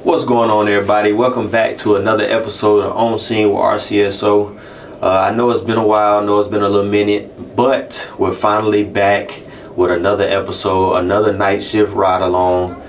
What's going on, everybody? Welcome back to another episode of On Scene with RCSO. I know it's been a while, I know it's been a little minute, but we're finally back with another episode, another night shift ride along.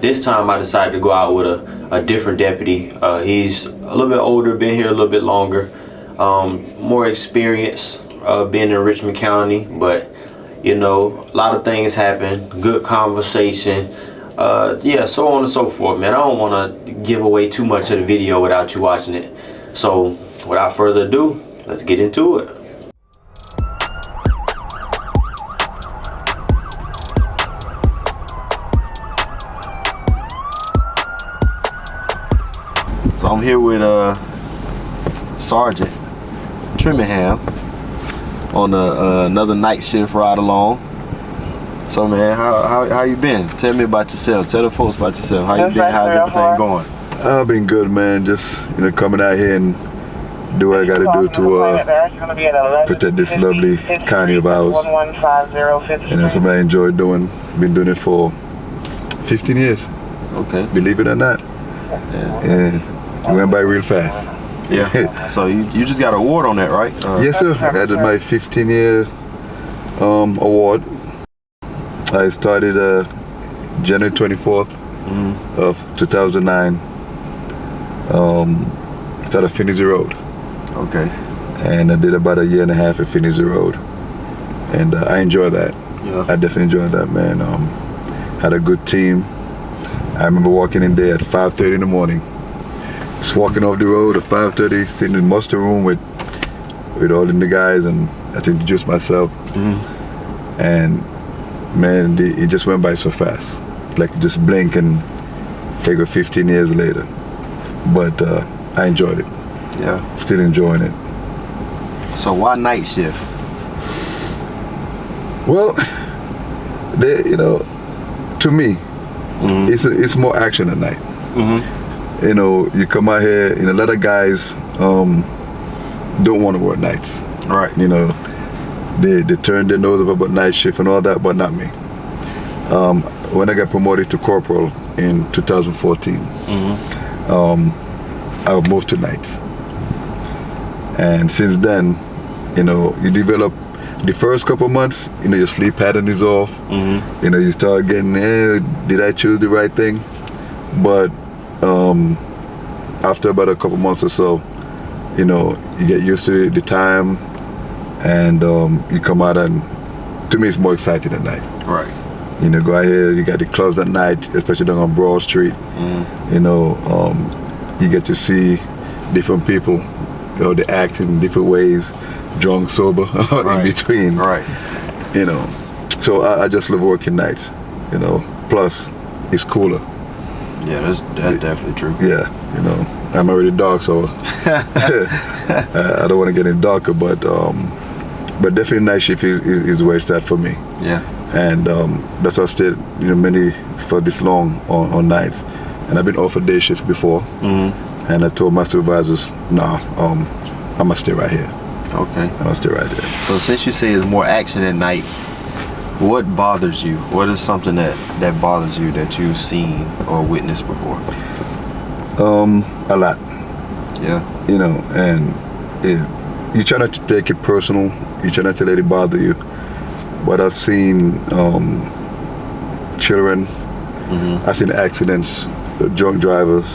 This time I decided to go out with a different deputy. He's a little bit older, been here a little bit longer, more experience being in Richmond County, but you know, a lot of things happen, good conversation. Yeah, so on and so forth, man. I don't want to give away too much of the video without you watching it. So without further ado, let's get into it. So I'm here with Sergeant Trimmingham on another night shift ride along. So man, how you been? Tell me about yourself. Tell the folks about yourself. How you been? How's everything going? I've been good, man. Just coming out here and do what I got to do to protect this lovely county of ours. And that's what I enjoy doing. Been doing it for 15 years. Okay. Believe it or not. Yeah. It went by real fast. Yeah. So you just got an award on that, right? Yes, sir. I got my 15-year award. I started January 24th of 2009. Started Finish the Road. Okay. And I did about a year and a half at Finish the Road. And I enjoy that. Yeah. I definitely enjoy that, man. Had a good team. I remember walking in there at 5:30 in the morning. Just walking off the road at 5:30, sitting in the muster room with all the guys, and I had to introduce myself. And man, it just went by so fast. Like just blink and figure 15 years later. But I enjoyed it. Yeah. Still enjoying it. So why night shift? Well, to me, it's more action at night. You come out here, a lot of guys don't want to work nights. Right. They turned their nose up about night shift and all that, but not me. When I got promoted to corporal in 2014, I moved to nights. And since then, you develop the first couple months, your sleep pattern is off. You start getting, did I choose the right thing? But after about a couple months or so, you get used to the time. And you come out, and to me it's more exciting at night. Right. Go out here, you got the clubs at night, especially down on Broad Street. You get to see different people, they act in different ways, drunk, sober, right. In between. Right. So I just love working nights, plus it's cooler. Yeah, that's definitely true. Yeah, I'm already dark, so I don't want to get any darker, but definitely night shift is the way it's at for me. Yeah. And that's why I stayed, for this long on nights. And I've been offered day shift before. And I told my supervisors, nah, I must stay right here. Okay. I must stay right there. So since you say there's more action at night, what bothers you? What is something that bothers you that you've seen or witnessed before? A lot. Yeah. And you try not to take it personal. You try not to let it bother you. But I've seen children. I've seen accidents, drunk drivers,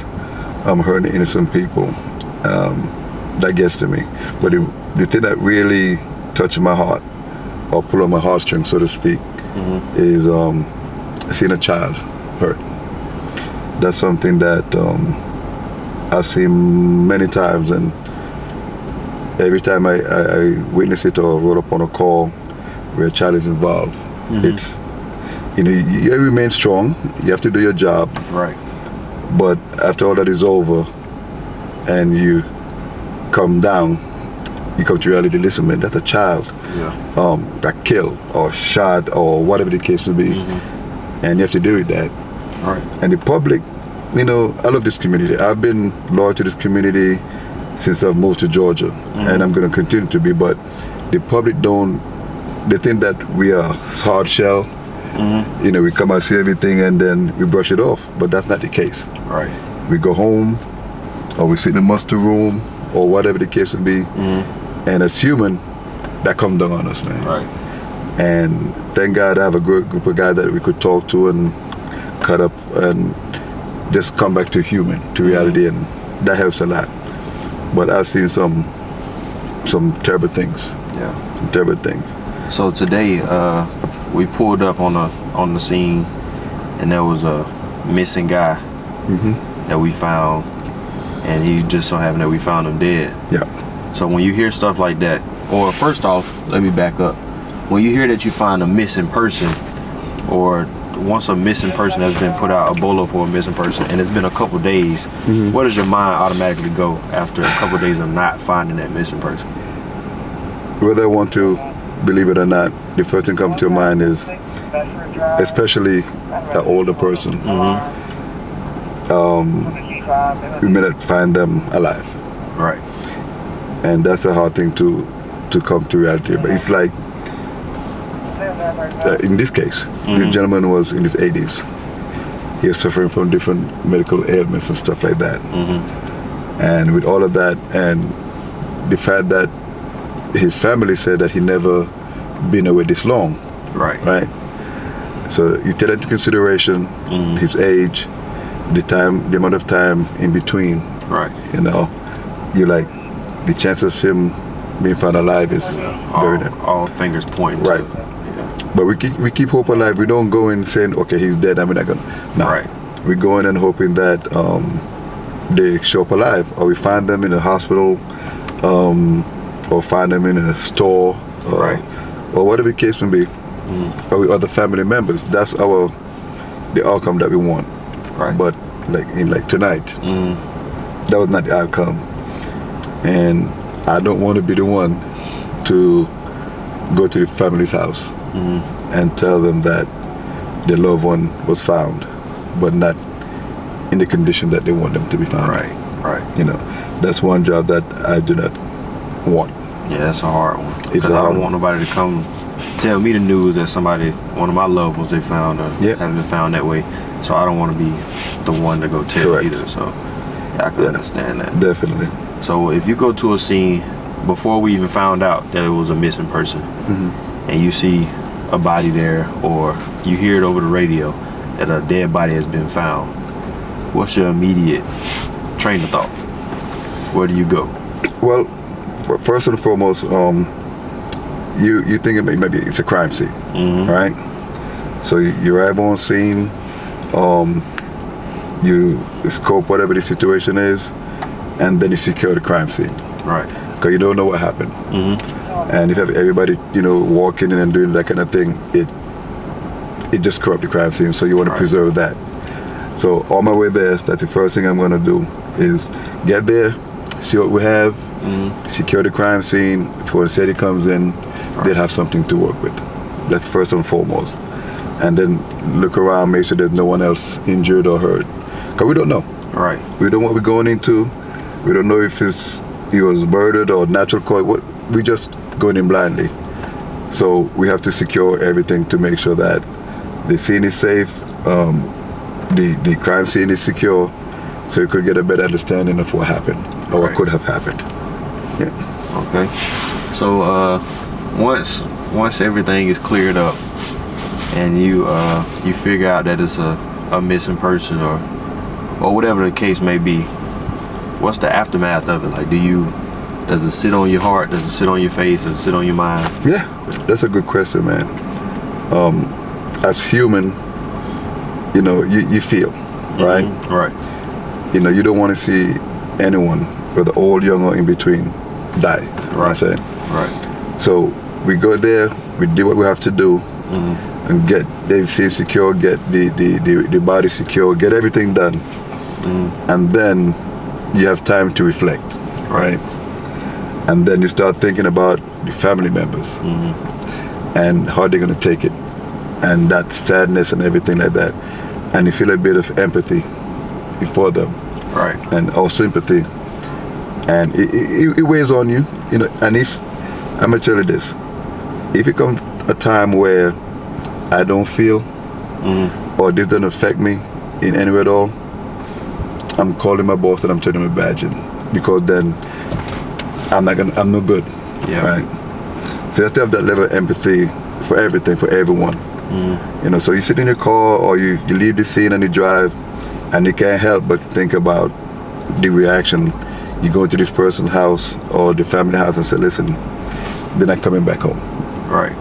hurting innocent people. That gets to me. But the thing that really touched my heart, or pull on my heartstrings, so to speak, is seeing a child hurt. That's something that I've seen many times, and every time I witness it or roll up on a call where a child is involved, it's you remain strong. You have to do your job. Right. But after all that is over, and you come down, you come to reality. Listen, man, that's a child. Yeah. Got killed or shot or whatever the case may be, and you have to deal with that. Right. And the public, I love this community. I've been loyal to this community since I've moved to Georgia, and I'm going to continue to be. But the public they think that we are hard shell, You know, we come out, see everything, and then we brush it off. But that's not the case. Right. We go home, or we sit in the muster room, or whatever the case would be. And as human, that comes down on us, man. Right. And thank God I have a good group of guys that we could talk to and cut up and just come back to human, to reality, and that helps a lot. But I've seen some terrible things. Yeah. Some terrible things. So today, we pulled up on the scene, and there was a missing guy that we found, and he just so happened that we found him dead. Yeah. So when you hear stuff like that, or first off, let me back up. When you hear that you find a missing person, or once a missing person has been put out, a bolo for a missing person, and it's been a couple days, where does your mind automatically go after a couple days of not finding that missing person? Whether I want to believe it or not, the first thing comes to your mind is, especially an older person, we may not find them alive. Right. And that's a hard thing to come to reality. But it's like, in this case, this gentleman was in his 80s. He was suffering from different medical ailments and stuff like that. And with all of that, and the fact that his family said that he never been away this long. Right. Right. So you take into consideration his age, the amount of time in between. Right. You know, you're like, the chances of him being found alive is very dim. All fingers point. Right. But we keep hope alive. We don't go in saying, okay, he's dead, I'm not gonna. No. Right. We go in and hoping that they show up alive, or we find them in a hospital, or find them in a store, or whatever the case may be, or with other family members. That's the outcome that we want. Right. But like tonight, that was not the outcome, and I don't want to be the one to go to the family's house and tell them that their loved one was found, but not in the condition that they want them to be found. Right. Right. You know, that's one job that I do not want. Yeah, that's a hard one. It's Because a I hard don't want nobody to come tell me the news that one of my loved ones they found or haven't been found that way. So I don't want to be the one to go tell either. So yeah, I can understand that. Definitely. So if you go to a scene before we even found out that it was a missing person, and you see a body there, or you hear it over the radio that a dead body has been found, what's your immediate train of thought? Where do you go? Well, first and foremost, you think maybe it's a crime scene, right? So you arrive on scene, you scope whatever the situation is, and then you secure the crime scene. Right. Because you don't know what happened. And if you have everybody, walking in and doing that kind of thing, it just corrupts the crime scene. So you want to preserve that. So on my way there, that's the first thing I'm going to do is get there, see what we have, secure the crime scene. If when city comes in, they'll have something to work with. That's first and foremost. And then look around, make sure there's no one else injured or hurt. Because we don't know. Right. We don't know what we're going into. We don't know if he was murdered or natural cause. We just going in blindly. So we have to secure everything to make sure that the scene is safe, the crime scene is secure, so you could get a better understanding of what happened or what could have happened. Yeah. Okay. So once everything is cleared up and you figure out that it's a missing person or whatever the case may be, what's the aftermath of it? Like, does it sit on your heart? Does it sit on your face? Does it sit on your mind? Yeah, that's a good question, man. As human, you feel, right? Right. You don't want to see anyone, whether old, young, or in between, die. Right. You know what I'm saying? Right. So we go there, we do what we have to do, and get the scene secure, get the body secure, get everything done, and then you have time to reflect, right? And then you start thinking about the family members and how they're going to take it, and that sadness and everything like that, and you feel a bit of empathy for them, right? And or sympathy, and it weighs on you, And if I'm gonna tell you this, if it comes a time where I don't feel, or this doesn't affect me in any way at all, I'm calling my boss and I'm turning my badge in, because then I'm no good. Yeah. Right. So you have to have that level of empathy for everything, for everyone. You know, so you sit in your car or you leave the scene and you drive, and you can't help but think about the reaction. You go to this person's house or the family house and say, listen, they're not coming back home. Right.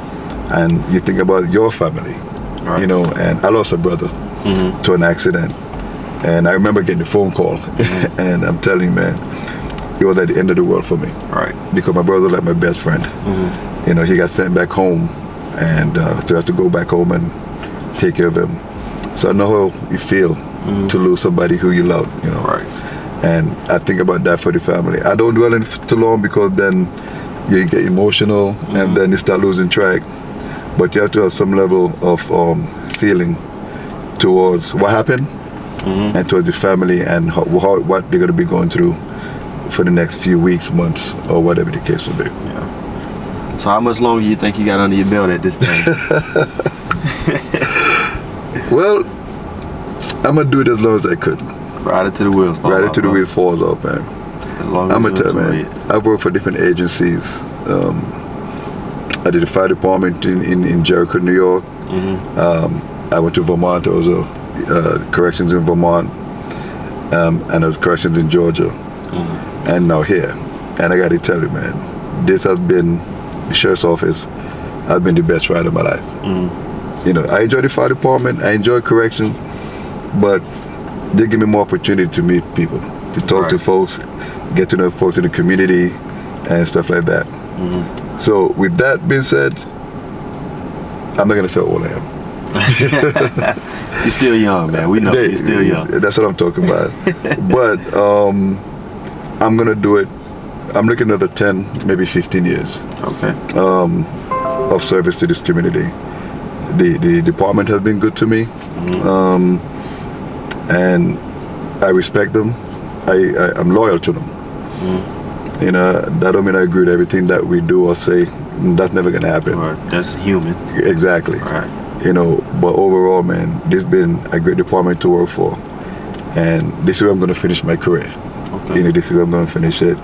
And you think about your family, right. you know, and I lost a brother to an accident. And I remember getting a phone call, and I'm telling you, man, it was at the end of the world for me. Right. Because my brother was like my best friend. You know, he got sent back home, and so I have to go back home and take care of him. So I know how you feel to lose somebody who you love, you know. Right. And I think about that for the family. I don't dwell in it too long, because then you get emotional and then you start losing track. But you have to have some level of feeling towards what happened and towards the family and what they're going to be going through for the next few weeks, months, or whatever the case will be. Yeah. So how much longer you think you got under your belt at this time? Well, I'm going to do it as long as I could. Ride it to the wheels fall off. Ride it to the wheels falls off, man. As long as I'm going to tell you, man, I've worked for different agencies. I did the fire department in Jericho, New York. I went to Vermont. I was corrections in Vermont, and I was corrections in Georgia, and now here. And I got to tell you, man, this has been, the sheriff's office has been the best ride of my life. You know, I enjoy the fire department, I enjoy correction, but they give me more opportunity to meet people, to talk to folks, get to know folks in the community, and stuff like that. So with that being said, I'm not gonna say how old I am. You're still young, man. We know you're still young. That's what I'm talking about. But I'm gonna do it. I'm looking at 10, maybe 15 years. Okay. Of service to this community. The department has been good to me, and I respect them. I'm loyal to them. You know, that don't mean I agree with everything that we do or say. That's never gonna happen. Right. That's human. Exactly. Right. You know, but overall, man, this has been a great department to work for, and this is where I'm gonna finish my career. Okay. You know, this is where I'm gonna finish it,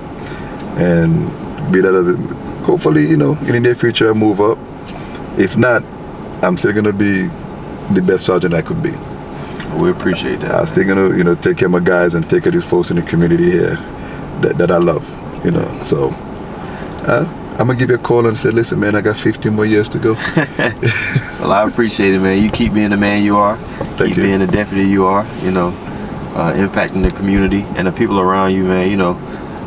and be that other. Hopefully, you know, in the near future, I move up. If not, I'm still gonna be the best sergeant I could be. We appreciate that. I'm still gonna, you know, take care of my guys and take care of these folks in the community here that I love. You know, so I'm gonna give you a call and say, listen, man, I got 15 more years to go. Well, I appreciate it, man. You keep being the man you are. Keep being the deputy you are. You know, impacting the community and the people around you, man. You know,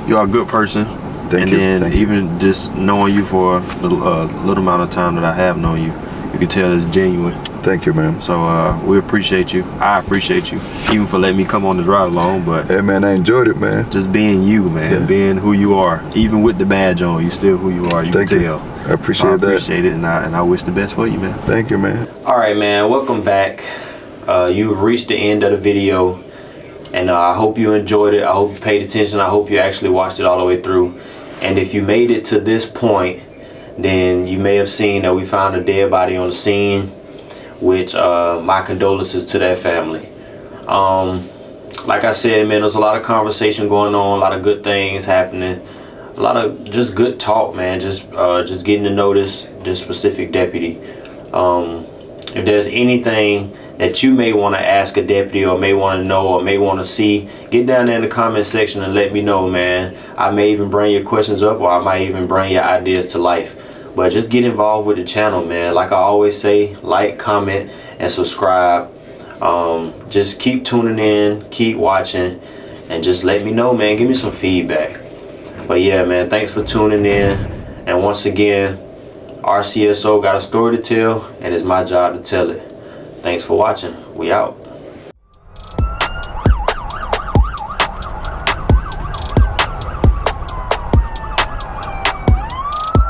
you are a good person. Thank you. And then even just knowing you for a little amount of time that I have known you, you can tell it's genuine. Thank you, man. So we appreciate you. I appreciate you, even for letting me come on this ride along. But hey, man, I enjoyed it, man. Just being you, man, being who you are, even with the badge on, you still who you are. You Thank can you. tell. I appreciate that. I appreciate it, and I wish the best for you, man. Thank you, man. All right, man. Welcome back. You've reached the end of the video, and I hope you enjoyed it. I hope you paid attention. I hope you actually watched it all the way through. And if you made it to this point, then you may have seen that we found a dead body on the scene, which my condolences to that family. Like I said, man, there's a lot of conversation going on, a lot of good things happening, a lot of just good talk, man, just getting to know this specific deputy. If there's anything that you may want to ask a deputy or may want to know or may want to see, get down there in the comment section and let me know, man. I may even bring your questions up, or I might even bring your ideas to life. But just get involved with the channel, man. Like I always say, like, comment, and subscribe. Just keep tuning in, keep watching, and just let me know, man. Give me some feedback. But yeah, man, thanks for tuning in. And once again, RCSO got a story to tell, and it's my job to tell it. Thanks for watching. We out.